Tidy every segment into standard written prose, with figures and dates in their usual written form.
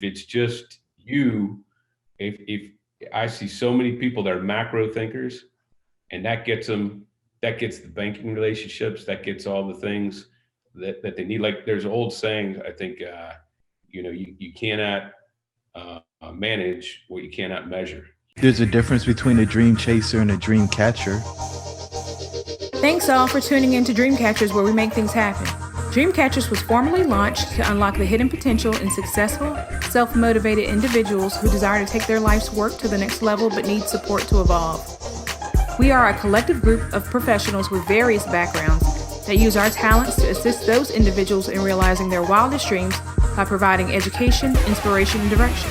it's just you, if I see so many people that are macro thinkers, and that gets the banking relationships, that gets all the things that they need. Like there's old saying, I think, you cannot manage what you cannot measure. There's a difference between a dream chaser and a dream catcher. Thanks all for tuning in to Dreamcatchers, where we make things happen. Dreamcatchers was formally launched to unlock the hidden potential in successful, self-motivated individuals who desire to take their life's work to the next level but need support to evolve. We are a collective group of professionals with various backgrounds that use our talents to assist those individuals in realizing their wildest dreams by providing education, inspiration, and direction.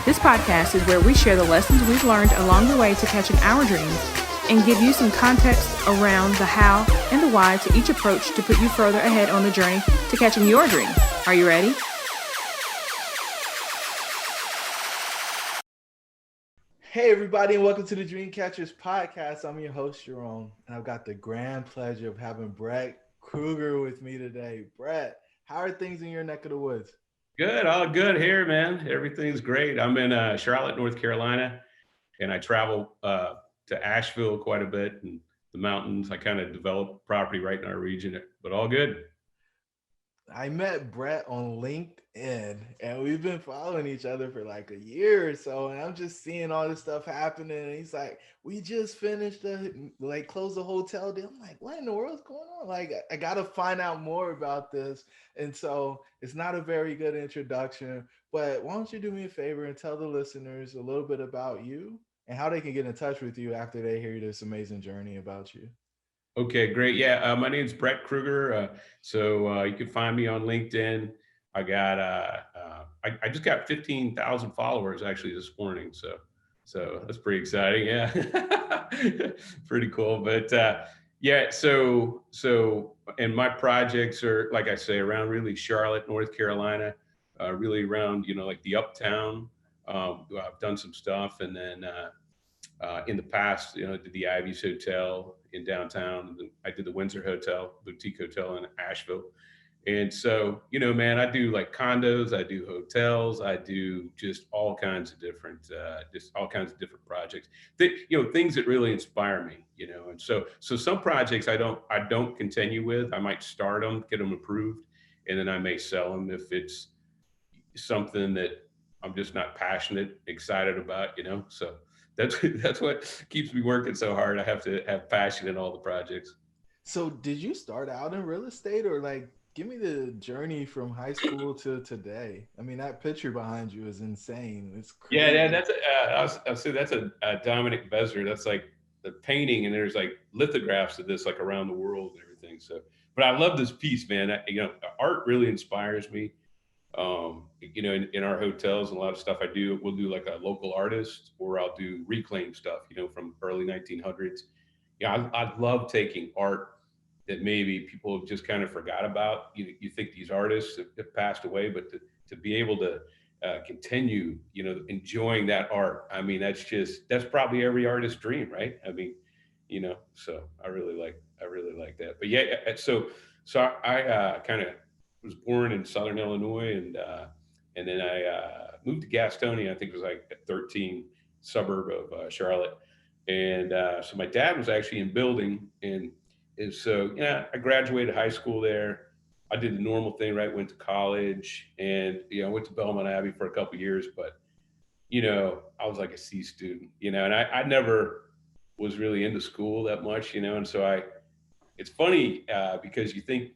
This podcast is where we share the lessons we've learned along the way to catching our dreams and give you some context around the how and the why to each approach to put you further ahead on the journey to catching your dream. Are you ready? Hey, everybody, and welcome to the Dreamcatchers podcast. I'm your host, Jerome, and I've got the grand pleasure of having Brett Krueger with me today. Brett, how are things in your neck of the woods? Good, all good here, man. Everything's great. I'm in Charlotte, North Carolina, and I travel to Asheville quite a bit and the mountains. I kind of developed property right in our region, but all good. I met Brett on LinkedIn, and we've been following each other for like a year or so. And I'm just seeing all this stuff happening. And he's like, "We just finished close the hotel deal." I'm like, "What in the world's going on?" Like, I got to find out more about this. And so it's not a very good introduction, but why don't you do me a favor and tell the listeners a little bit about you and how they can get in touch with you after they hear this amazing journey about you. Okay, great. Yeah, my name's Brett Krueger. So you can find me on LinkedIn. I just got 15,000 followers actually this morning. So that's pretty exciting. Yeah, pretty cool. But yeah, and my projects are, like I say, around really Charlotte, North Carolina, really around like the Uptown. I've done some stuff, and then in the past, did the Ivy's Hotel in downtown. I did the Windsor Hotel, boutique hotel in Asheville. And so, man, I do like condos, I do hotels, I do just all kinds of different projects. Things that really inspire me. And so some projects I don't continue with. I might start them, get them approved, and then I may sell them if it's something that I'm just not passionate, excited about. So that's what keeps me working so hard. I have to have passion in all the projects. So did you start out in real estate, or like give me the journey from high school to today? I mean, that picture behind you is insane. It's Yeah, crazy. that's I'll say that's a Dominic Besser. That's like the painting, and there's like lithographs of this like around the world and everything. So, but I love this piece, man. Art really inspires me. In our hotels and a lot of stuff I do, we'll do like a local artist, or I'll do reclaim stuff, from early 1900s. Yeah, I love taking art that maybe people have just kind of forgot about. You think these artists have passed away, but to be able to continue, enjoying that art. I mean, that's probably every artist's dream, right? I mean, so I really like that. But yeah, so I kind of was born in Southern Illinois, and then I moved to Gastonia. I think it was like a 13 suburb of Charlotte, and so my dad was actually in building, and so yeah, I graduated high school there. I did the normal thing, right? Went to college, and I went to Belmont Abbey for a couple of years, but I was like a C student, and I never was really into school that much, and so it's funny because you think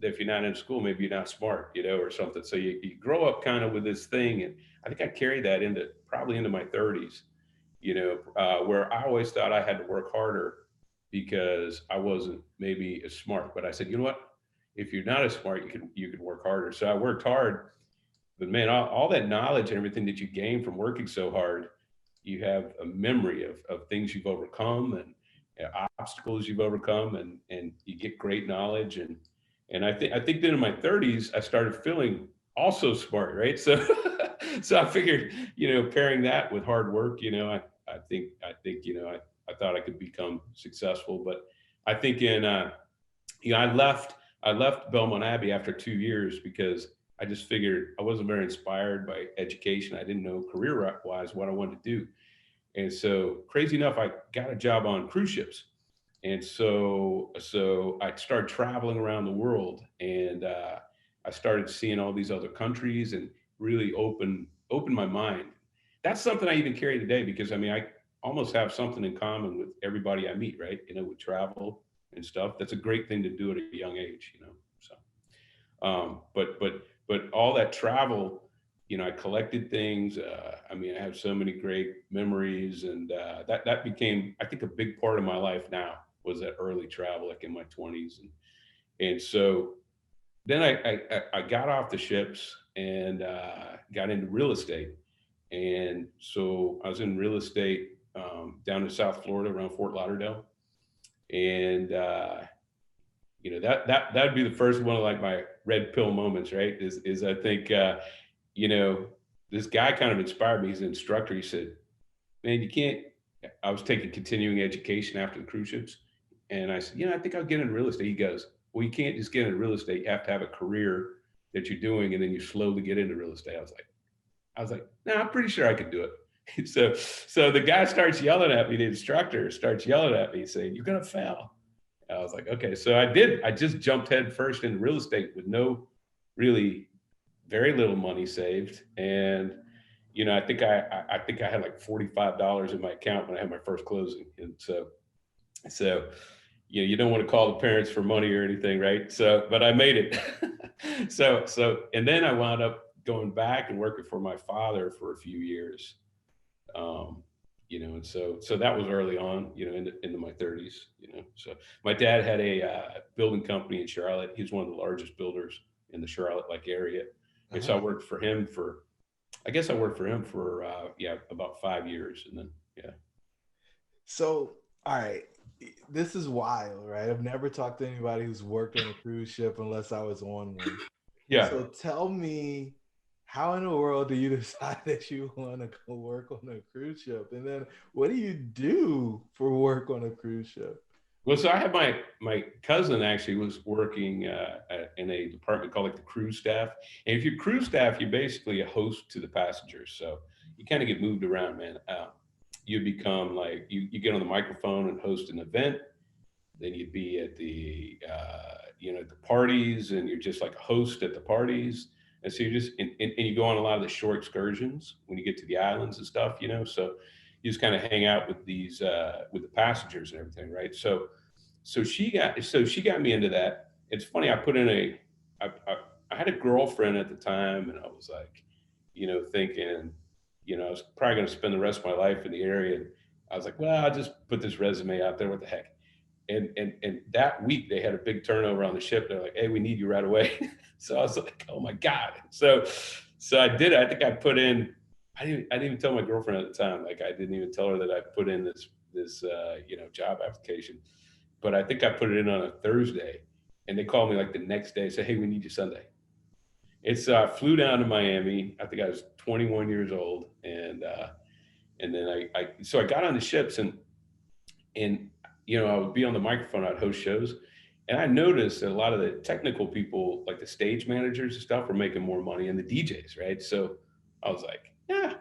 that if you're not in school, maybe you're not smart, or something. So you grow up kind of with this thing. And I think I carried that probably into my 30s, where I always thought I had to work harder because I wasn't maybe as smart. But I said, you know what? If you're not as smart, you can work harder. So I worked hard, but man, all that knowledge and everything that you gain from working so hard, you have a memory of things you've overcome, and obstacles you've overcome, and you get great knowledge. And I think that in my 30s I started feeling also smart, right? So so I figured, pairing that with hard work, I thought I could become successful. But I think I left Belmont Abbey after 2 years because I just figured I wasn't very inspired by education. I didn't know career wise what I wanted to do. And so crazy enough, I got a job on cruise ships. And so I started traveling around the world, and I started seeing all these other countries, and really opened my mind. That's something I even carry today, because I mean, I almost have something in common with everybody I meet, right? With travel and stuff. That's a great thing to do at a young age, So, but all that travel, I collected things. I mean, I have so many great memories, and that became, I think, a big part of my life now, was that early travel, like in my 20s, and so then I got off the ships, and got into real estate, and so I was in real estate down in South Florida around Fort Lauderdale, and that'd be the first one of like my red pill moments, right? Is I think you know this guy kind of inspired me. He's an instructor. He said, "Man, you can't." I was taking continuing education after the cruise ships, and I said, I think I'll get into real estate." He goes, "Well, you can't just get into real estate. You have to have a career that you're doing, and then you slowly get into real estate." I was like, "No, I'm pretty sure I could do it." So the guy starts yelling at me. The instructor starts yelling at me, saying, "You're gonna fail." I was like, "Okay." So I did. I just jumped head first into real estate with really very little money saved, and I think I had like $45 in my account when I had my first closing, and so you don't want to call the parents for money or anything, right? So, but I made it. And then I wound up going back and working for my father for a few years. And so that was early on, into my 30s. So my dad had a building company in Charlotte. He was one of the largest builders in the Charlotte area, and so I worked for him for, about 5 years, and then So, all right, this is wild, right? I've never talked to anybody who's worked on a cruise ship unless I was on one. Yeah. So tell me, how in the world do you decide that you want to go work on a cruise ship? And then what do you do for work on a cruise ship? Well, so I had my cousin actually was working in a department called like the cruise staff. And if you're cruise staff, you're basically a host to the passengers. So you kind of get moved around, man. You become like, you get on the microphone and host an event. Then you'd be at the the parties, and you're just like a host at the parties. And so you just and you go on a lot of the short excursions when you get to the islands and stuff. So you just kind of hang out with these with the passengers and everything, right? So she got me into that. It's funny. I had a girlfriend at the time, and I was like, thinking, I was probably going to spend the rest of my life in the area. And I was like, well, I'll just put this resume out there. What the heck? And that week they had a big turnover on the ship. They're like, "Hey, we need you right away." So I was like, "Oh my God." So I did it. I think I put in, I didn't even tell my girlfriend at the time. Like, I didn't even tell her that I put in this job application, but I think I put it in on a Thursday, and they called me like the next day and said, "Hey, we need you Sunday." I flew down to Miami. I think I was 21 years old. And then I got on the ships, and I would be on the microphone, I'd host shows. And I noticed that a lot of the technical people, like the stage managers and stuff, were making more money, and the DJs, right? So I was like, yeah,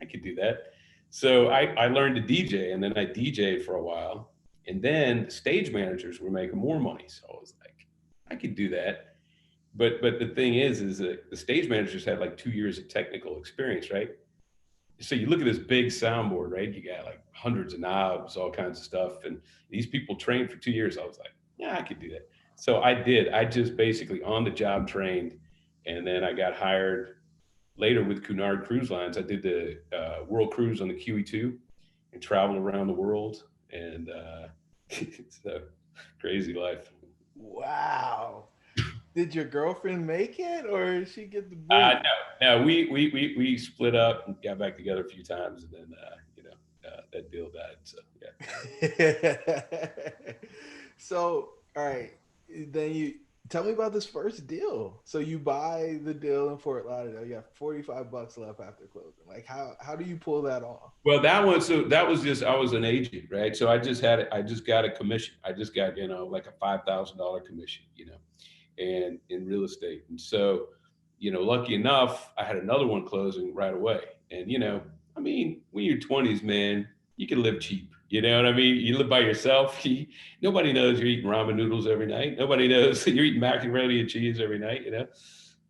I could do that. So I learned to DJ, and then I DJed for a while. And then the stage managers were making more money. So I was like, I could do that. But the thing is that the stage managers had like 2 years of technical experience, right? So you look at this big soundboard, right? You got like hundreds of knobs, all kinds of stuff. And these people trained for 2 years. I was like, yeah, I could do that. So I did. I just basically on the job trained. And then I got hired later with Cunard Cruise Lines. I did the world cruise on the QE2 and traveled around the world. And it's a crazy life. Wow. Did your girlfriend make it, or did she get the boot? No. We split up and got back together a few times, and then that deal died. So yeah. So all right, then you tell me about this first deal. So you buy the deal in Fort Lauderdale. You got $45 left after closing. Like how do you pull that off? Well, that was just, I was an agent, right? So I just got a commission. I just got like a $5,000 commission, and in real estate. And so, lucky enough, I had another one closing right away. And, I mean, when you're 20s, man, you can live cheap. You know what I mean? You live by yourself. Nobody knows you're eating ramen noodles every night. Nobody knows you're eating macaroni and cheese every night.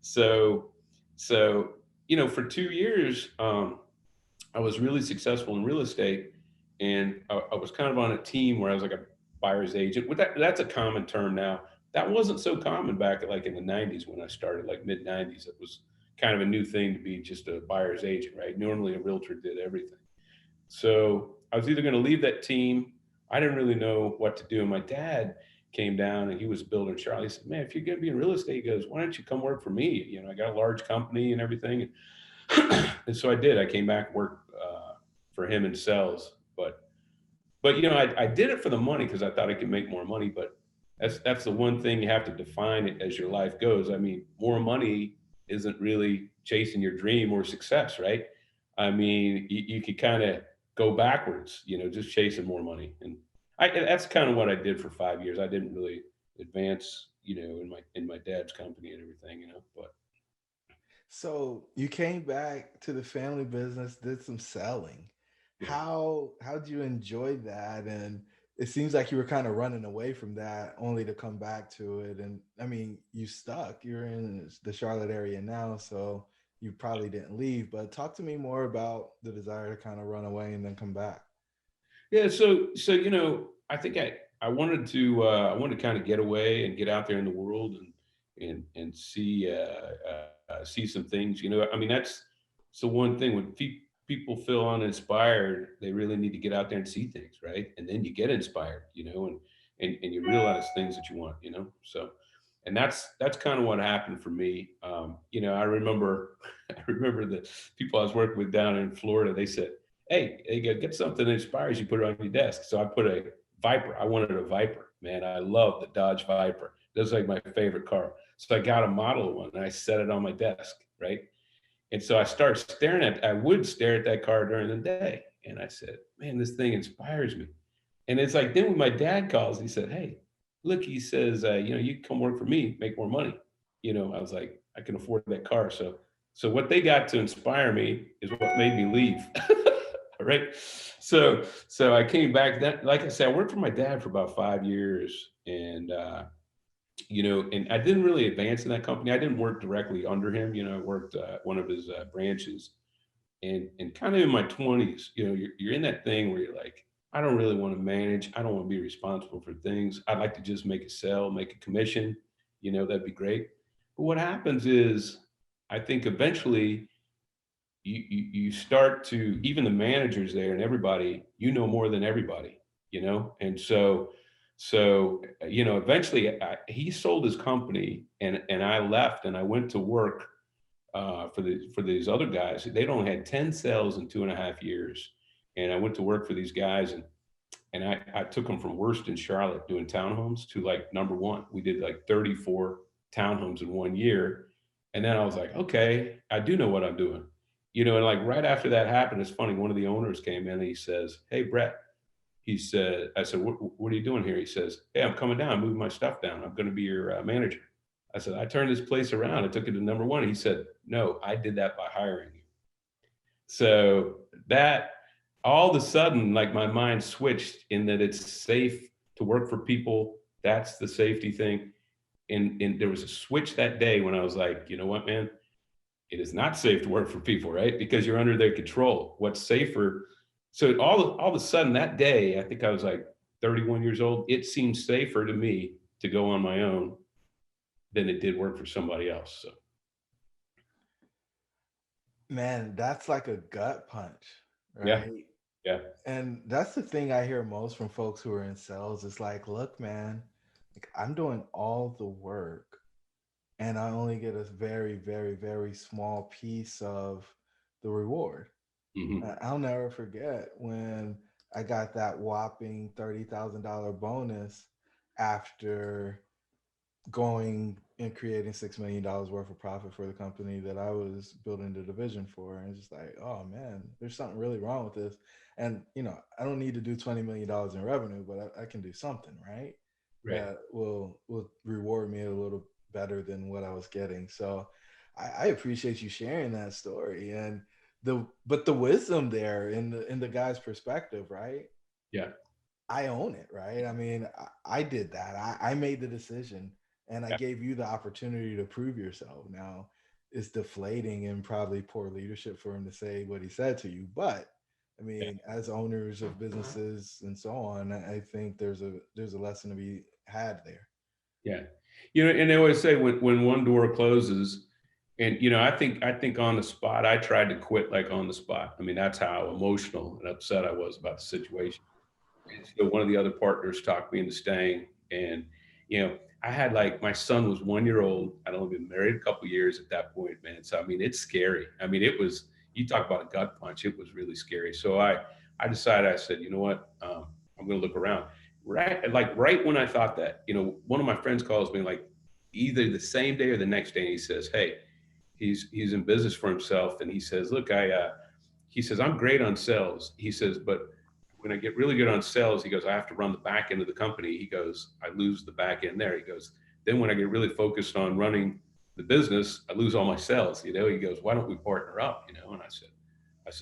So, for 2 years, I was really successful in real estate, and I was kind of on a team where I was like a buyer's agent. That's a common term now. That wasn't so common back like in the 90s when I started, like mid 90s. It was kind of a new thing to be just a buyer's agent, right? Normally a realtor did everything. So I was either going to leave that team. I didn't really know what to do. And my dad came down and he was a builder in Charlotte. He said, man, if you're going to be in real estate, he goes, why don't you come work for me? I got a large company and everything. And so I did. I came back and worked for him in sales. But I did it for the money because I thought I could make more money. But that's the one thing you have to define it as your life goes. I mean, more money isn't really chasing your dream or success, right? I mean, you could kind of go backwards, just chasing more money. And that's kind of what I did for 5 years. I didn't really advance, in my dad's company and everything, but. So you came back to the family business, did some selling. Yeah. How'd you enjoy that? And it seems like you were kind of running away from that only to come back to it. And I mean, you stuck. You're in the Charlotte area now, so you probably didn't leave. But talk to me more about the desire to kind of run away and then come back. Yeah, so I think I wanted to kind of get away and get out there in the world and see some things. I mean, that's the one thing when people feel uninspired, they really need to get out there and see things, right? And then you get inspired, and you realize things that you want. So, and that's kind of what happened for me. I remember I remember the people I was working with down in Florida. They said, hey, get something that inspires you, put it on your desk. So I put a Viper. I wanted a Viper, man. I love the Dodge Viper. That's like my favorite car. So I got a model of one and I set it on my desk, right? And so I would stare at that car during the day. And I said, man, this thing inspires me. And it's like, then when my dad calls, he said, hey, look, he says, you come work for me, make more money. I was like, I can afford that car. So what they got to inspire me is what made me leave. Right. So I came back. That, like I said, I worked for my dad for about 5 years, and and I didn't really advance in that company. I didn't work directly under him. I worked one of his branches, and kind of in my 20s, you're in that thing where you're like, I don't really want to manage. I don't want to be responsible for things. I'd like to just make a sale, make a commission. That'd be great. But what happens is, I think eventually you start to, even the managers there and everybody, more than everybody, and so eventually he sold his company, and I left and I went to work for these other guys. They'd only had 10 sales in 2.5 years, and I went to work for these guys, and I took them from worst in Charlotte doing townhomes to like number one. We did like 34 townhomes in 1 year, and then I was like, okay, I do know what I'm doing. And like right after that happened, it's funny, one of the owners came in and he says, hey, Brett, I said, what are you doing here? He says, hey, I'm coming down, moving my stuff down. I'm going to be your manager. I said, I turned this place around. I took it to number one. He said, no, I did that by hiring you. So that all of a sudden, like my mind switched in that it's safe to work for people. That's the safety thing. And there was a switch that day when I was like, you know what, man? It is not safe to work for people, right? Because you're under their control. What's safer? So all of a sudden that day, I think I was like 31 years old. It seemed safer to me to go on my own than it did work for somebody else. So, Man, that's like a gut punch, yeah, right? yeah, And that's the thing I hear most from folks who are in sales. It's like, look, man, like I'm doing all the work and I only get a very, very, very small piece of the reward. hmm I'll never forget when I got that whopping $30,000 bonus after going and creating $6 million worth of profit for the company that I was building the division for. And it's just like, oh man, there's something really wrong with this. And I don't need to do $20 million in revenue, but I can do something, right? right. That will reward me a little better than what I was getting. So I appreciate you sharing that story and the wisdom there in the guy's perspective, right? Yeah. I own it, right? I mean, I did that. I made the decision and I Yeah. gave you the opportunity to prove yourself. Now, it's deflating and probably poor leadership for him to say what he said to you. But I Yeah. mean, as owners of businesses and so on, I think there's a lesson to be had there. Yeah. You know, and they always say when one door closes, and you know, I think on the spot, I tried to quit like on the spot. I mean, that's how emotional and upset I was about the situation. And so one of the other partners talked me into staying. And, you know, I had like my son was 1 year old. I'd only been married a couple years at that point, man. So I mean, it's scary. I mean, it was you talk about a gut punch. It was really scary. So I decided. I said, you know what? I'm going to look around. Right when I thought that, you know, one of my friends calls me like either the same day or the next day, and he says, "Hey, he's in business for himself," and he says, "Look, he says I'm great on sales." He says, "But when I get really good on sales," he goes, "I have to run the back end of the company." He goes, "I lose the back end there." He goes, "Then when I get really focused on running the business, I lose all my sales." You know, he goes, "Why don't we partner up?" You know, and I said,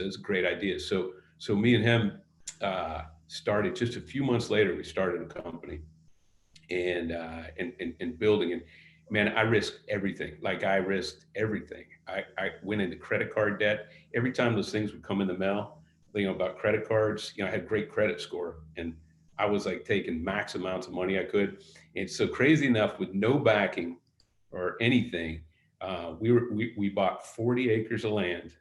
"It's a great idea." So me and him started just a few months later. We started a company and building. And man, I risked everything. Like I risked everything. I went into credit card debt. Every time those things would come in the mail, you know, about credit cards, you know, I had great credit score and I was like taking max amounts of money I could. And so crazy enough, with no backing or anything, we bought 40 acres of land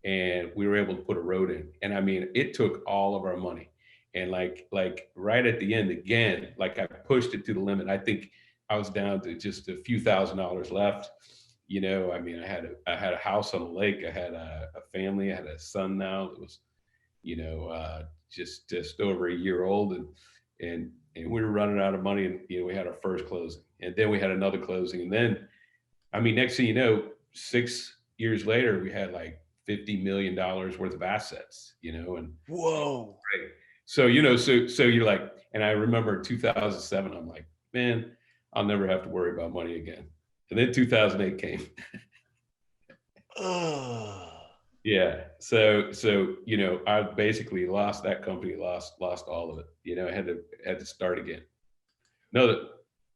and we were able to put a road in. And I mean, it took all of our money. And like right at the end again, like I pushed it to the limit. I think I was down to just a few $1,000s left. You know, I mean, I had a house on the lake. I had a family. I had a son now that was, you know, just over a year old, and we were running out of money. And you know, we had our first closing, and then we had another closing, and then I mean, next thing you know, 6 years later, we had like $50 million worth of assets. You know, and Whoa. right. So, you know, so you're like, and I remember 2007, I'm like, man, I'll never have to worry about money again. And then 2008 came. Ugh. Yeah. So, you know, I basically lost that company, lost all of it. You know, I had to start again. No, that,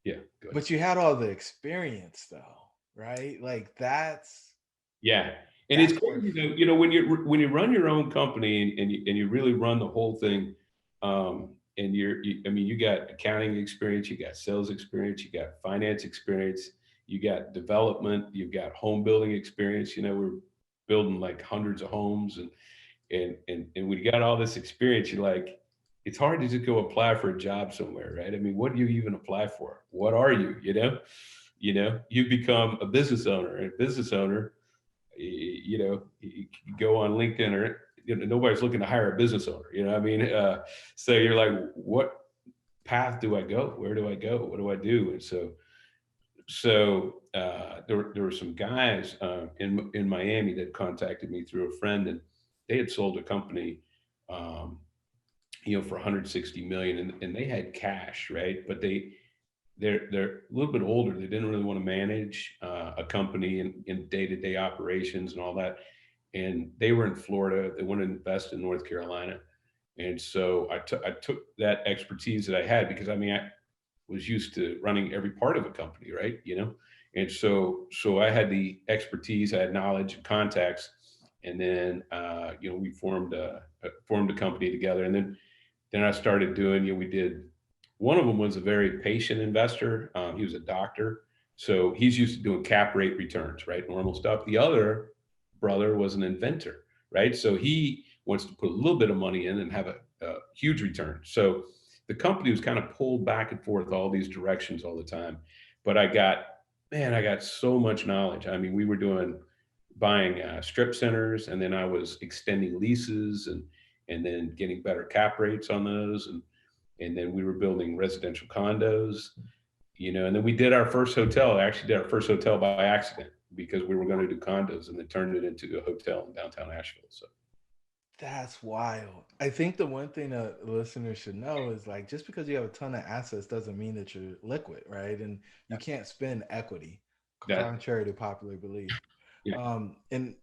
yeah, go ahead. But you had all the experience though, right? Like Yeah. And it's that's where crazy, you know, when you run your own company and you really run the whole thing, and I mean, you got accounting experience, you got sales experience, you got finance experience, you got development, you've got home building experience. You know, we're building like hundreds of homes, and when you got all this experience, you're like, it's hard to just go apply for a job somewhere, right? I mean, what do you even apply for? What are you? You know, you become a business owner, and a business owner, you know, you go on LinkedIn, or you know, nobody's looking to hire a business owner. You know what I mean? So you're like, what path do I go? Where do I go? What do I do? And so there were some guys in Miami that contacted me through a friend, and they had sold a company, um, you know, for 160 million, and they had cash, right? But they're a little bit older. They didn't really want to manage a company in day-to-day operations and all that. And they were in Florida. They wanted to invest in North Carolina. And so I took that expertise that I had, because I mean, I was used to running every part of a company, right? You know, and so I had the expertise, I had knowledge and contacts, and then you know, we formed a company together, and then I started doing, you know, we did, one of them was a very patient investor. He was a doctor. So he's used to doing cap rate returns, right? Normal stuff. The other brother was an inventor, right? So he wants to put a little bit of money in and have a huge return. So the company was kind of pulled back and forth all these directions all the time. But I got so much knowledge. I mean, we were buying strip centers, and then I was extending leases and then getting better cap rates on those, and then we were building residential condos, you know, and then we did our first hotel. I actually did our first hotel by accident, because we were going to do condos and then turned it into a hotel in downtown Asheville. So that's wild. I think the one thing that listeners should know is like just because you have a ton of assets doesn't mean that you're liquid, right? And you can't spend equity, that contrary to popular belief. Yeah. And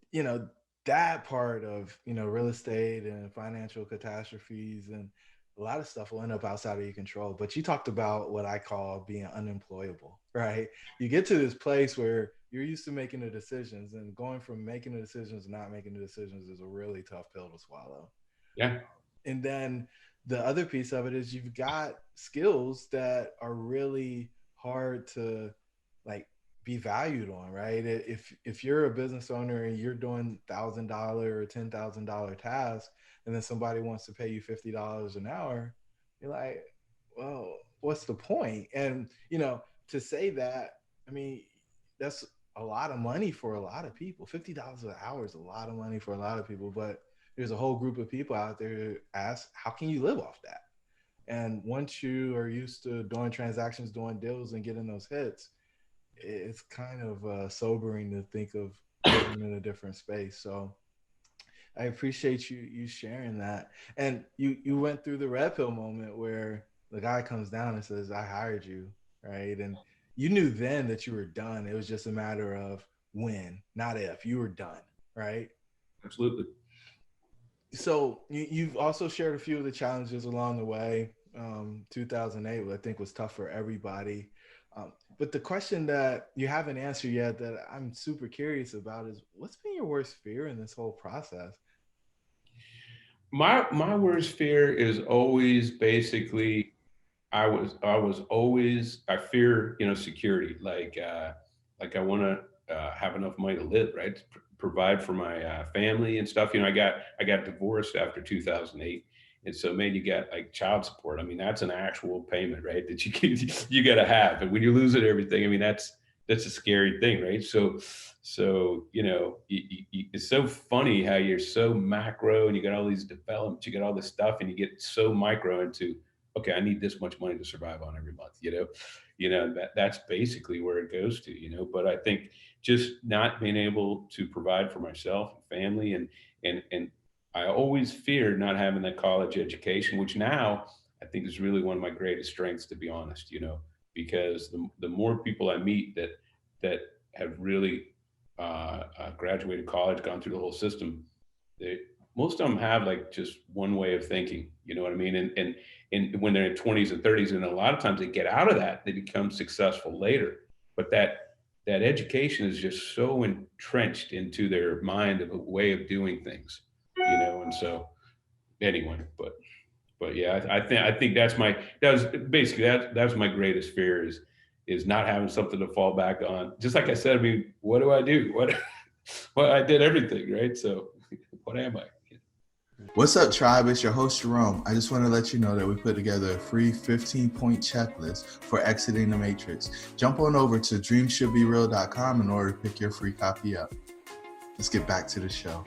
that part of real estate and financial catastrophes and a lot of stuff will end up outside of your control. But you talked about what I call being unemployable, right? You get to this place where you're used to making the decisions, and going from making the decisions to not making the decisions is a really tough pill to swallow. Yeah. And then the other piece of it is you've got skills that are really hard to like be valued on, right? If you're a business owner and you're doing $1,000 or $10,000 tasks, and then somebody wants to pay you $50 an hour, you're like, well, what's the point? And to say that, I mean, that's a lot of money for a lot of people. $50 an hour is a lot of money for a lot of people, but there's a whole group of people out there who ask, how can you live off that? And once you are used to doing transactions, doing deals, and getting those hits, it's kind of sobering to think of living in a different space. So I appreciate you sharing that. And you went through the red pill moment where the guy comes down and says, I hired you, right? And you knew then that you were done. It was just a matter of when, not if. You were done, right? Absolutely. So you've also shared a few of the challenges along the way. 2008, I think, was tough for everybody. But the question that you haven't answered yet that I'm super curious about is, what's been your worst fear in this whole process? My worst fear is always basically I was always I fear security, like I want to have enough money to live, right, to provide for my family and stuff. I got divorced after 2008, and so man, you got like child support. I mean, that's an actual payment, right, that you got to have, and when you lose it, everything. I mean, that's a scary thing, right? So it's so funny how you're so macro and you got all these developments, you got all this stuff, and you get so micro into, okay, I need this much money to survive on every month. That's basically where it goes to. But I think just not being able to provide for myself and family, and I always feared not having that college education, which now I think is really one of my greatest strengths, to be honest. Because the more people I meet that have really graduated college, gone through the whole system, they most of them have like just one way of thinking. You know what I mean? And when they're in 20s and 30s, and a lot of times they get out of that, they become successful later. But that education is just so entrenched into their mind of a way of doing things. And so anyway, but yeah, I think that was basically that was my greatest fear is not having something to fall back on. Just like I said, I mean, what do I do? What well, I did everything, right? So what am I? What's up, tribe? It's your host, Jerome. I just want to let you know that we put together a free 15-point checklist for exiting the matrix. Jump on over to dreamshouldbereal.com in order to pick your free copy up. Let's get back to the show.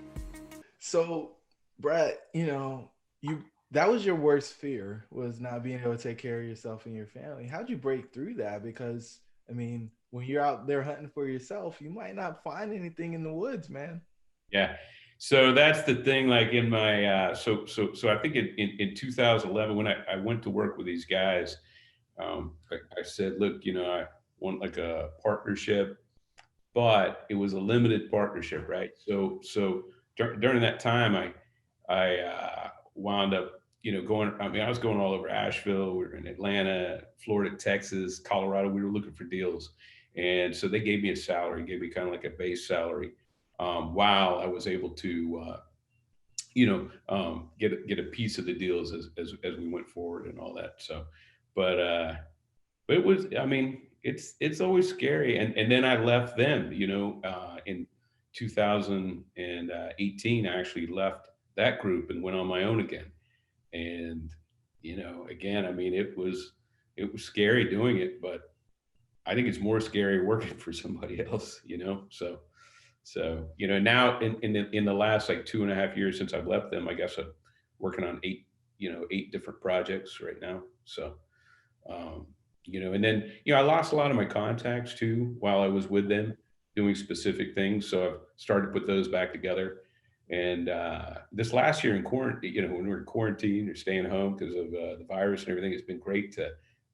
So, Brett, that was your worst fear, was not being able to take care of yourself and your family. How'd you break through that? Because, I mean, when you're out there hunting for yourself, you might not find anything in the woods, man. Yeah. So that's the thing. Like in my so I think in 2011 when I went to work with these guys, I said, look, I want like a partnership, but it was a limited partnership, right? So during that time, I wound up going. I mean, I was going all over Asheville. We were in Atlanta, Florida, Texas, Colorado. We were looking for deals, and so they gave me a salary, gave me kind of like a base salary. While I was able to, get a piece of the deals as we went forward and all that. So, but it was, I mean, it's always scary. And then I left them, in 2018. I actually left that group and went on my own again. And again, I mean, it was scary doing it, but I think it's more scary working for somebody else. So now in the last like 2.5 years since I've left them, I guess I'm working on eight different projects right now. So and then I lost a lot of my contacts too while I was with them doing specific things. So I've started to put those back together. And this last year in quarantine, when we were in quarantine or staying home because of the virus and everything, it's been great to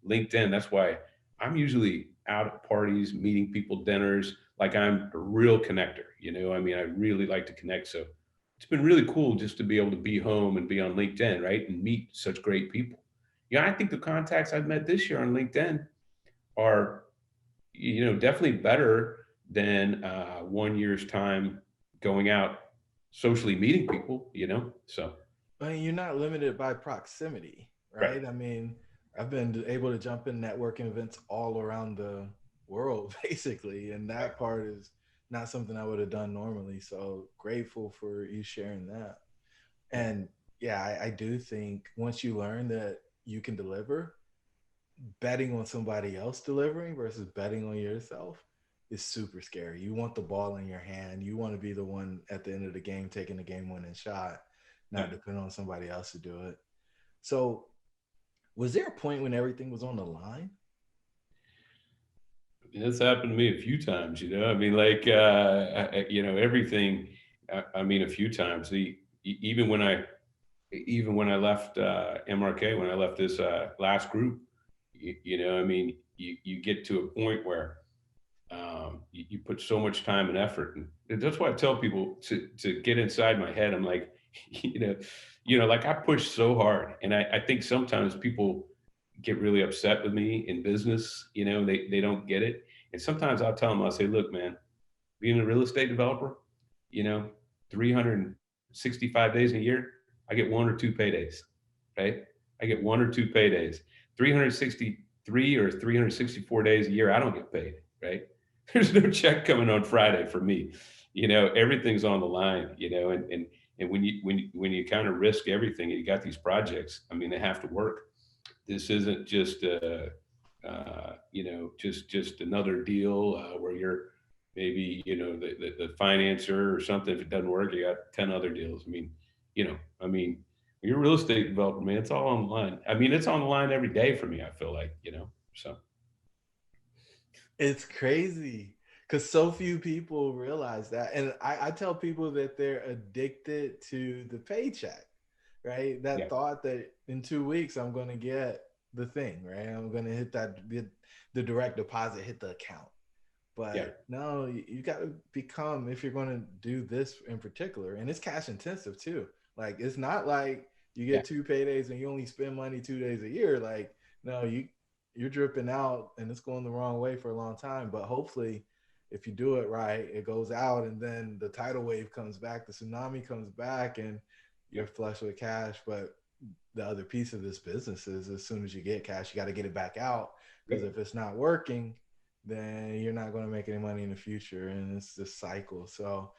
LinkedIn. That's why I'm usually out at parties, meeting people, dinners, like I'm a real connector, you know, I mean, I really like to connect. So it's been really cool just to be able to be home and be on LinkedIn, right? And meet such great people. Yeah, I think the contacts I've met this year on LinkedIn are, you know, definitely better than 1 year's time going out socially meeting people, you know? So, I mean, you're not limited by proximity, right. right? I mean, I've been able to jump in networking events all around the world, basically, and Right. that part is not something I would have done normally. So grateful for you sharing that. Yeah. And yeah, I do think once you learn that you can deliver, betting on somebody else delivering versus betting on yourself is super scary. You want the ball in your hand. You want to be the one at the end of the game taking the game winning shot, Yeah. not depend on somebody else to do it. So, was there a point when everything was on the line? It's happened to me a few times, you know. I mean, like, you know, everything. I mean, a few times. Even when I left MRK, when I left this last group, you know, I mean, you get to a point where you put so much time and effort, and that's why I tell people to get inside my head. I'm like, like I push so hard, and I think sometimes people get really upset with me in business. You know, they don't get it, and sometimes I'll tell them, I'll say, look, man, being a real estate developer, you know, 365 days in a year, I get 1 or 2 paydays, right? I get 1 or 2 paydays. 363 or 364 days a year, I don't get paid, right? There's no check coming on Friday for me. You know, everything's on the line, you know, and when you kind of risk everything and you got these projects, I mean, they have to work. This isn't just just another deal where you're maybe the financer or something. If it doesn't work, you got 10 other deals. I mean, when you're a real estate developer, man, it's all on the line. I mean, it's on the line every day for me, I feel like, so. It's crazy because so few people realize that. And I tell people that they're addicted to the paycheck, right? That Yeah. thought that in 2 weeks I'm going to get the thing, right? I'm going to hit the direct deposit, hit the account. Yeah. But no, you got to become, if you're going to do this in particular, and it's cash intensive too. Like, it's not like you Yeah. get 2 paydays and you only spend money 2 days a year. Like, no, you're dripping out and it's going the wrong way for a long time. But hopefully, if you do it right, it goes out and then the tidal wave comes back, the tsunami comes back, and you're flush with cash. But the other piece of this business is as soon as you get cash, you got to get it back out, because if it's not working, then you're not going to make any money in the future. And it's this cycle. So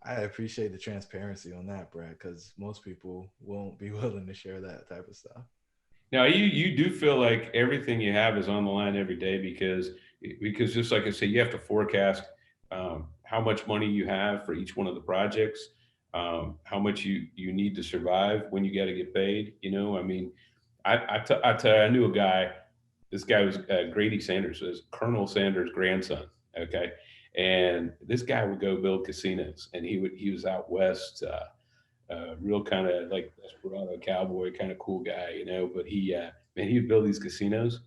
I appreciate the transparency on that, Brett, because most people won't be willing to share that type of stuff. Now you do feel like everything you have is on the line every day because just like I say, you have to forecast how much money you have for each one of the projects, how much you need to survive when you got to get paid. I mean, I tell you, I knew a guy. This guy was Grady Sanders, was Colonel Sanders' grandson. Okay, and this guy would go build casinos, and he was out west. Real kind of like desperado cowboy, kind of cool guy, But he'd build these casinos,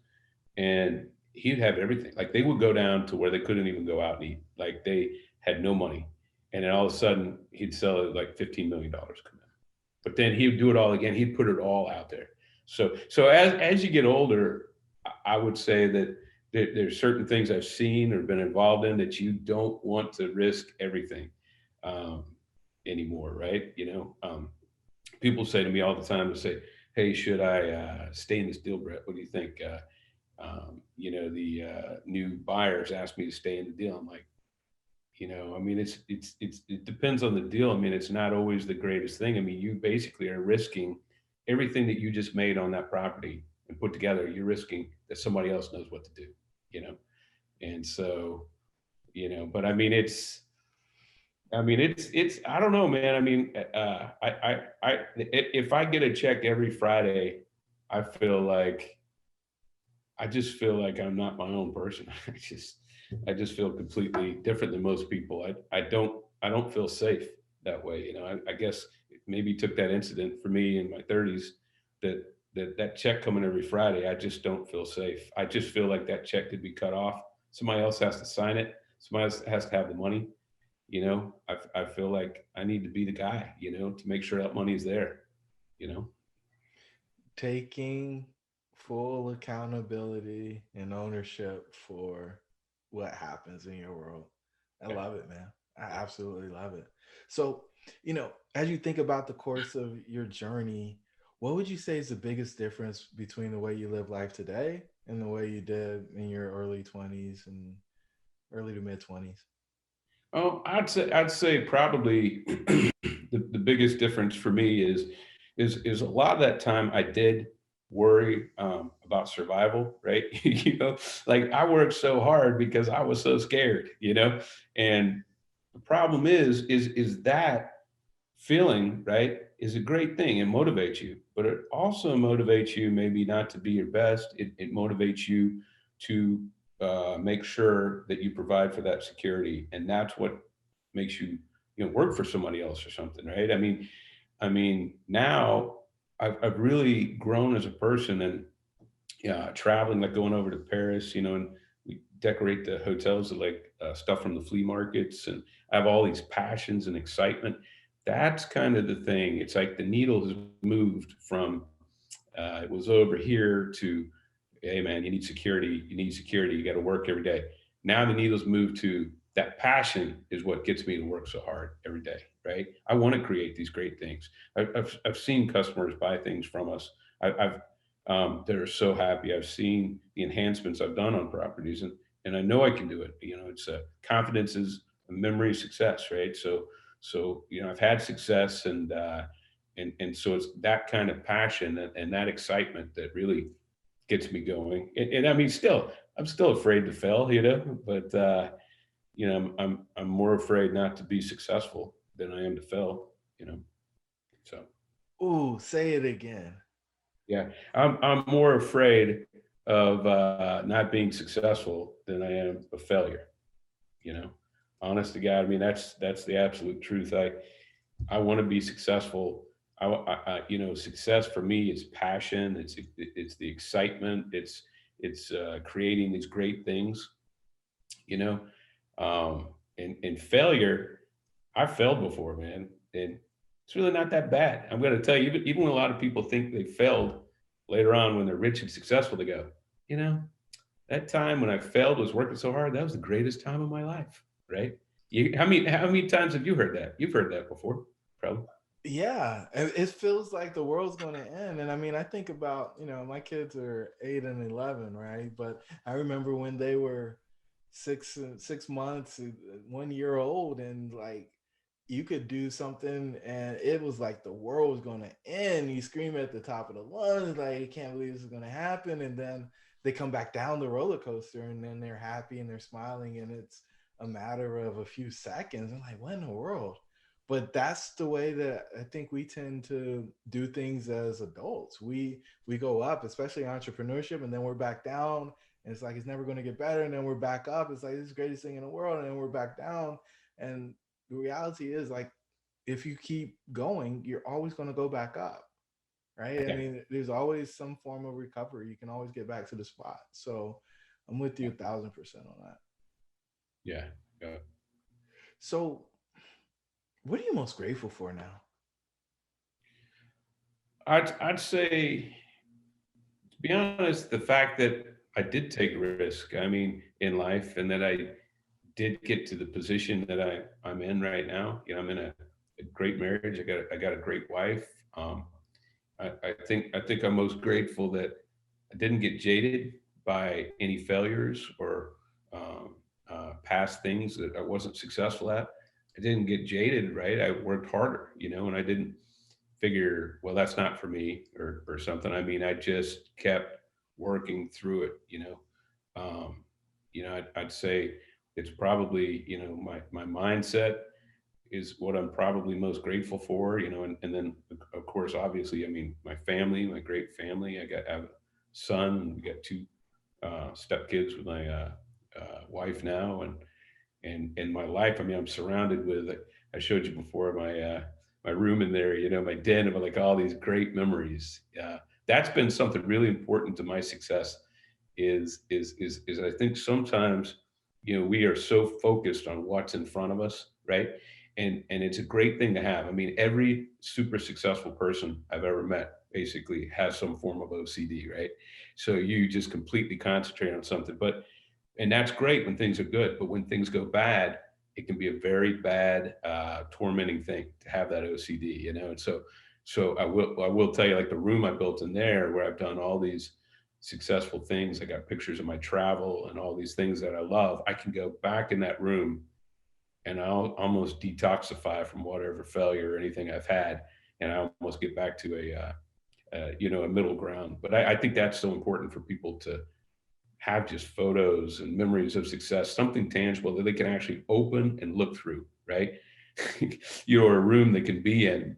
and he'd have everything. Like they would go down to where they couldn't even go out and eat. Like they had no money, and then all of a sudden he'd sell it like $15 million come in. But then he would do it all again. He'd put it all out there. So as you get older, I would say that there's certain things I've seen or been involved in that you don't want to risk everything. Anymore, right? People say to me all the time, they say, "Hey, should I stay in this deal, Brett? What do you think?" The new buyers asked me to stay in the deal. I'm like, I mean, it depends on the deal. I mean, it's not always the greatest thing. I mean, you basically are risking everything that you just made on that property and put together. You're risking that somebody else knows what to do, and so, but it's I don't know, man. I mean, if I get a check every Friday, I just feel like I'm not my own person. I just feel completely different than most people. I don't feel safe that way. I guess maybe took that incident for me in my 30s that check coming every Friday. I just don't feel safe. I just feel like that check could be cut off. Somebody else has to sign it. somebody else has to have the money. I feel like I need to be the guy, to make sure that money is there, you know? Taking full accountability and ownership for what happens in your world. I Yeah. love it, man. I absolutely love it. So, as you think about the course of your journey, what would you say is the biggest difference between the way you live life today and the way you did in your early 20s and early to mid 20s? Oh, I'd say probably the biggest difference for me is a lot of that time I did worry about survival, right? Like I worked so hard because I was so scared, and the problem is that feeling, right, is a great thing. It motivates you, but it also motivates you maybe not to be your best. It motivates you to make sure that you provide for that security, and that's what makes you, work for somebody else or something, right? I mean, now I've really grown as a person, and traveling, like going over to Paris, and we decorate the hotels with like stuff from the flea markets, and I have all these passions and excitement. That's kind of the thing. It's like the needle has moved from it was over here to, hey man, you need security. You need security. You got to work every day. Now the needle's moved to that passion is what gets me to work so hard every day, right? I want to create these great things. I've seen customers buy things from us. I've They're so happy. I've seen the enhancements I've done on properties, and I know I can do it. It's confidence is a memory of success, right? So I've had success, and so it's that kind of passion and that excitement that really gets me going. And I mean, I'm still afraid to fail, but I'm more afraid not to be successful than I am to fail, So Ooh, say it again. yeah, I'm more afraid of not being successful than I am of failure. You know, Honest to God, I mean that's the absolute truth. I want to be successful. Success for me is passion. It's the excitement. It's creating these great things. You know, and failure. I've failed before, man, and it's really not that bad. I'm going to tell you, even when a lot of people think they failed later on when they're rich and successful, they go, you know, that time when I failed was working so hard. That was the greatest time of my life, right? How many times have you heard that? You've heard that before, probably. Yeah, it feels like the world's going to end. And I mean, I think about, my kids are 8 and 11, right? But I remember when they were 6 months, 1 year old, and like you could do something and it was like the world was going to end. You scream at the top of the lungs, like, you can't believe this is going to happen. And then they come back down the roller coaster and then they're happy and they're smiling and it's a matter of a few seconds. I'm like, what in the world? But that's the way that I think we tend to do things as adults. We go up, especially entrepreneurship, and then we're back down, and it's like it's never going to get better, and then we're back up. It's like this is the greatest thing in the world, and then we're back down. And the reality is, like, if you keep going, you're always going to go back up, right? I Yeah, mean, there's always some form of recovery. You can always get back to the spot. So I'm with you 1,000% on that. yeah, yeah. So what are you most grateful for now? I'd say, to be honest, the fact that I did take a risk. I mean, in life, and that I did get to the position that I'm in right now. I'm in a great marriage. I got a great wife. I think I'm most grateful that I didn't get jaded by any failures or past things that I wasn't successful at. I didn't get jaded, right? I worked harder, and I didn't figure, well, that's not for me or something. I mean, I just kept working through it, I'd say it's probably, my mindset is what I'm probably most grateful for, and then of course, obviously, I mean, my family, my great family. I have a son, and we got two step kids with my wife now, and my life. I mean, I'm surrounded with. I showed you before my room in there, my den of like all these great memories. That's been something really important to my success. Is I think sometimes we are so focused on what's in front of us, right? And it's a great thing to have. I mean, every super successful person I've ever met basically has some form of OCD, right? So you just completely concentrate on something, and that's great when things are good, but when things go bad, it can be a very bad, tormenting thing to have that OCD, And so I will tell you, like the room I built in there, where I've done all these successful things. I got pictures of my travel and all these things that I love. I can go back in that room and I'll almost detoxify from whatever failure or anything I've had, and I almost get back to a middle ground. But I think that's so important for people to have just photos and memories of success, something tangible that they can actually open and look through, right? A room they can be in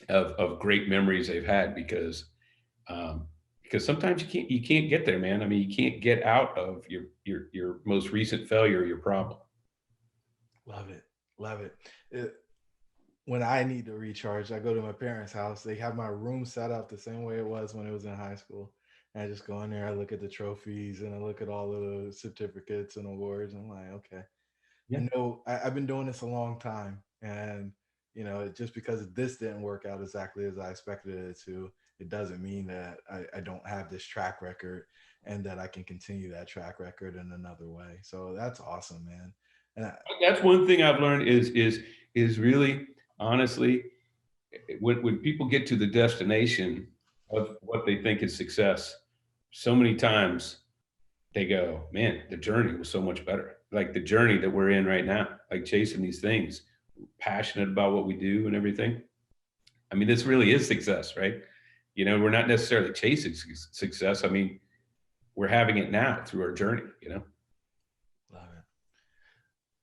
of great memories they've had, because sometimes you can't get there, man. I mean, you can't get out of your most recent failure, your problem. Love it. Love it. When I need to recharge, I go to my parents' house. They have my room set up the same way it was when it was in high school. And I just go in there, I look at the trophies and I look at all of the certificates and awards. I'm like, okay, Yeah. I know I've been doing this a long time. And, just because this didn't work out exactly as I expected it to, it doesn't mean that I don't have this track record and that I can continue that track record in another way. So that's awesome, man. And That's one thing I've learned is really, honestly, when people get to the destination of what they think is success, so many times they go, man, the journey was so much better. Like the journey that we're in right now, like chasing these things, passionate about what we do and everything. I mean, this really is success, right? We're not necessarily chasing success. I mean, we're having it now through our journey. love it.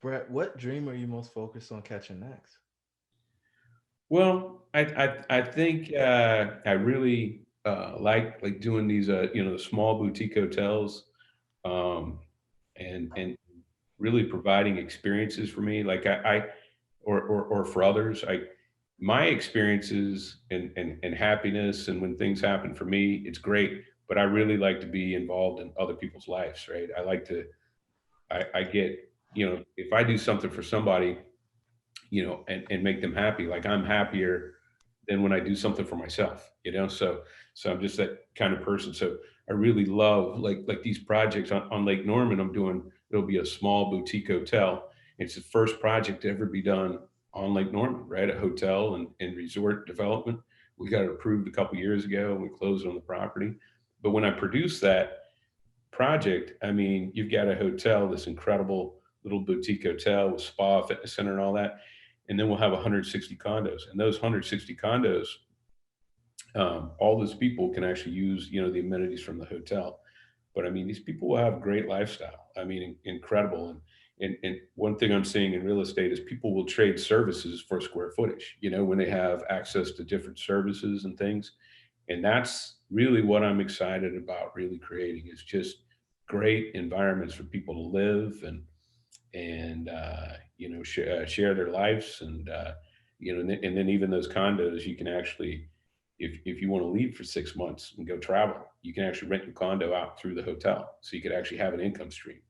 Brett, what dream are you most focused on catching next? Well, I think I really like doing these the small boutique hotels, um, and really providing experiences for me, like I or for others. My experiences and happiness, and when things happen for me, it's great. But I really like to be involved in other people's lives, right? I like to. I get, if I do something for somebody, and make them happy. Like I'm happier than when I do something for myself. So I'm just that kind of person. So I really love like these projects on Lake Norman. It'll be a small boutique hotel. It's the first project to ever be done on Lake Norman, right? A hotel and resort development. We got it approved a couple years ago and we closed on the property. But when I produced that project, I mean, you've got a hotel, this incredible little boutique hotel with spa, fitness center, and all that. And then we'll have 160 condos. And those 160 condos, all those people can actually use, the amenities from the hotel. But I mean, these people will have great lifestyle. I mean, incredible. And one thing I'm seeing in real estate is people will trade services for square footage, when they have access to different services and things. And that's really what I'm excited about really creating, is just great environments for people to live and share their lives. And then even those condos, you can actually, if you want to leave for 6 months and go travel, you can actually rent your condo out through the hotel, so you could actually have an income stream.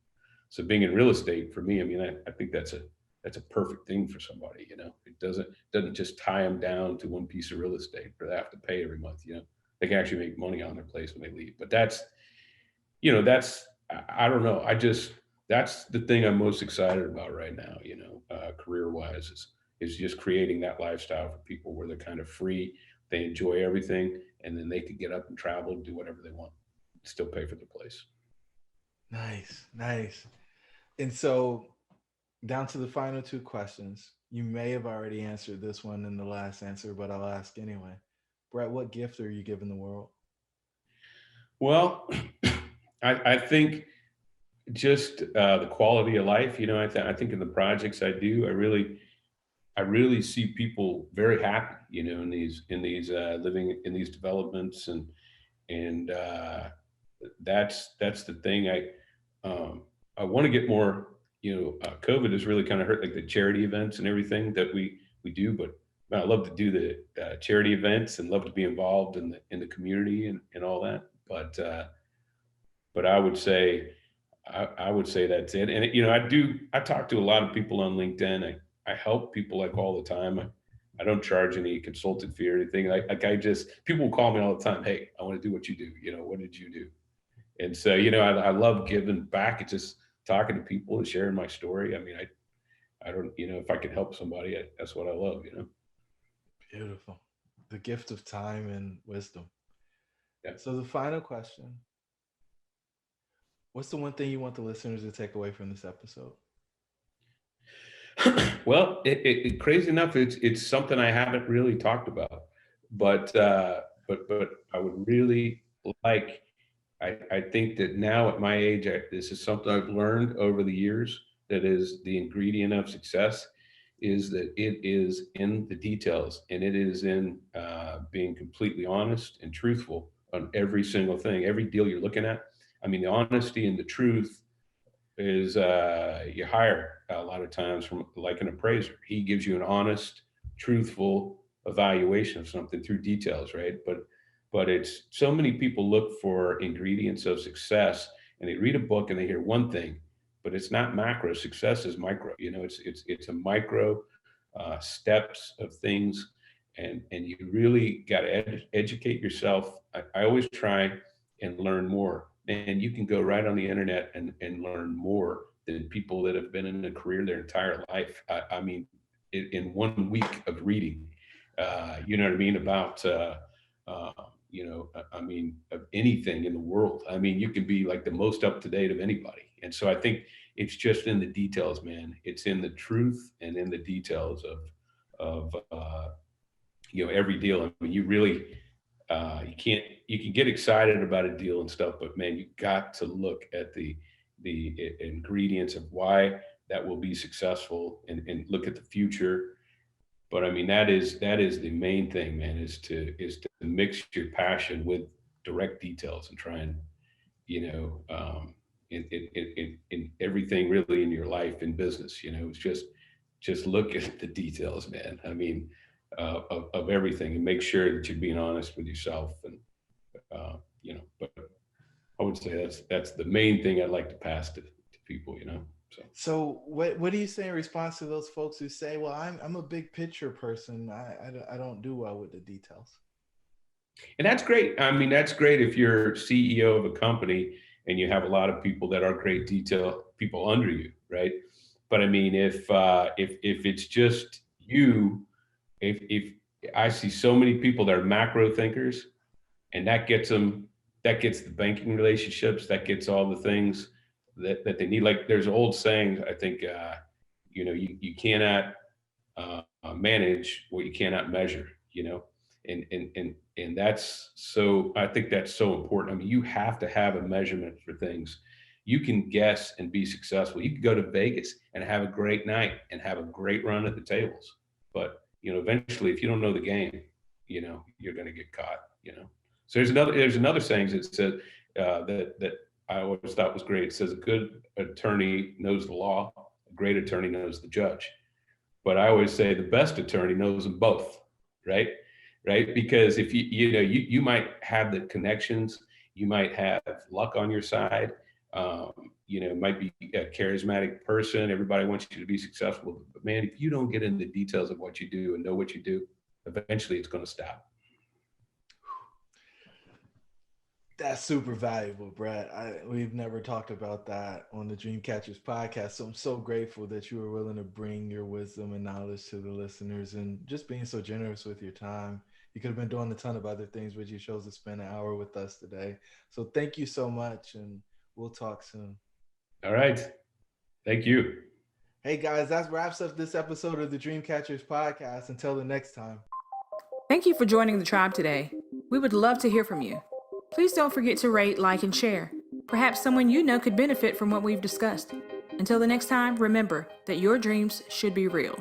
So being in real estate for me, I mean, I think that's a perfect thing for somebody. It doesn't just tie them down to one piece of real estate where they have to pay every month. They can actually make money on their place when they leave. But that's I don't know. That's the thing I'm most excited about right now. Career wise, is just creating that lifestyle for people where they're kind of free, they enjoy everything, and then they could get up and travel and do whatever they want, still pay for their place. Nice, nice. And so, down to the final two questions. You may have already answered this one in the last answer, but I'll ask anyway. Brett, what gift are you giving the world? Well, I think just the quality of life. I think in the projects I do, I really see people very happy. In these living in these developments, and that's the thing. I want to get more. COVID has really kind of hurt like the charity events and everything that we do, but man, I love to do the charity events and love to be involved in the community and all that. But I would say I would say that's it. And I talk to a lot of people on LinkedIn. I help people like all the time. I don't charge any consultant fee or anything. People will call me all the time. Hey, I want to do what you do. What did you do? And so, I love giving back. It's just talking to people and sharing my story. I mean, I don't, if I can help somebody, that's what I love, Beautiful. The gift of time and wisdom. Yeah. So the final question, what's the one thing you want the listeners to take away from this episode? Well, crazy enough, it's something I haven't really talked about, but I would really like, I think that now at my age, this is something I've learned over the years, that is the ingredient of success, is that it is in the details, and it is in being completely honest and truthful on every single thing, every deal you're looking at. I mean, the honesty and the truth is you hire a lot of times from like an appraiser. He gives you an honest, truthful evaluation of something through details, right? But it's so many people look for ingredients of success, and they read a book and they hear one thing, but it's not macro. Success is micro. It's a micro steps of things, and you really got to educate yourself. I always try and learn more. And you can go right on the internet and learn more than people that have been in a career their entire life. I mean, in 1 week of reading, you know what I mean, about, I mean, of anything in the world. I mean, you can be like the most up to date of anybody. And so I think it's just in the details, man. It's in the truth and in the details of every deal. I mean, you really, you can get excited about a deal and stuff, but man, you got to look at the ingredients of why that will be successful, and look at the future. But I mean, that is the main thing, man, is to mix your passion with direct details and try and, in everything really in your life, in business, it's just look at the details, man. I mean, of everything, and make sure that you're being honest with yourself. And but I would say that's the main thing I'd like to pass to people. So what do you say in response to those folks who say, well, I'm a big picture person, I don't do well with the details? And that's great. I mean, that's great if you're CEO of a company and you have a lot of people that are great detail people under you, right? But I mean, if it's just you, if I see so many people that are macro thinkers, and that gets the banking relationships, that gets all the things that they need. Like, there's old sayings, I think, you cannot manage what you cannot measure, and that's so, I think that's so important. I mean, you have to have a measurement for things. You can guess and be successful. You can go to Vegas and have a great night and have a great run at the tables. But, eventually, if you don't know the game, you're going to get caught, So there's another saying that said that I always thought was great. It says, a good attorney knows the law, a great attorney knows the judge. But I always say the best attorney knows them both, right? Right? Because if you might have the connections, you might have luck on your side, might be a charismatic person. Everybody wants you to be successful. But man, if you don't get into the details of what you do and know what you do, eventually it's going to stop. That's super valuable, Brett. We've never talked about that on the Dreamcatchers podcast. So I'm so grateful that you were willing to bring your wisdom and knowledge to the listeners, and just being so generous with your time. You could have been doing a ton of other things, but you chose to spend an hour with us today. So thank you so much, and we'll talk soon. All right. Thank you. Hey guys, that wraps up this episode of the Dreamcatchers podcast. Until the next time. Thank you for joining the tribe today. We would love to hear from you. Please don't forget to rate, like, and share. Perhaps someone you know could benefit from what we've discussed. Until the next time, remember that your dreams should be real.